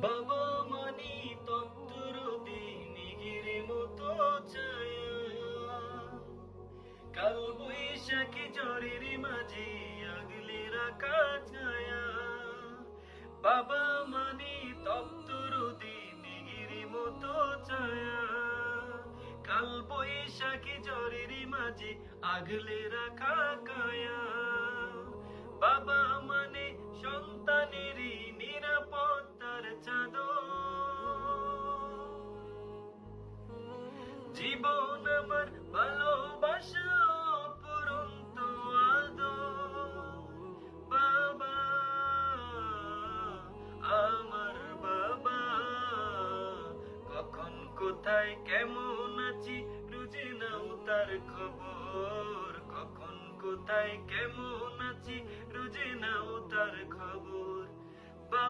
বাবা মানি তত্তর দিনিগির মতো ছায়া, কাল বৈশাখী ঝড়ের মাঝে আগলে রাখা ছায়া। বাবা মানি তত্তর দিনিগির মতো ছায়া, কাল বৈশাখী ঝড়ের মাঝে আগলে রাখা কায়া। বাবা মানে সন্তানেরই নিরাপত্তার চাদর, জীবন আমার ভালোবাসা অপরন্ত আদর। বাবা আমার বাবা, কখন কোথায় কেমন আছি রুজে নাও তার খবর। কখন কোথায় কেমন আছি রুজে নাও তার খবর।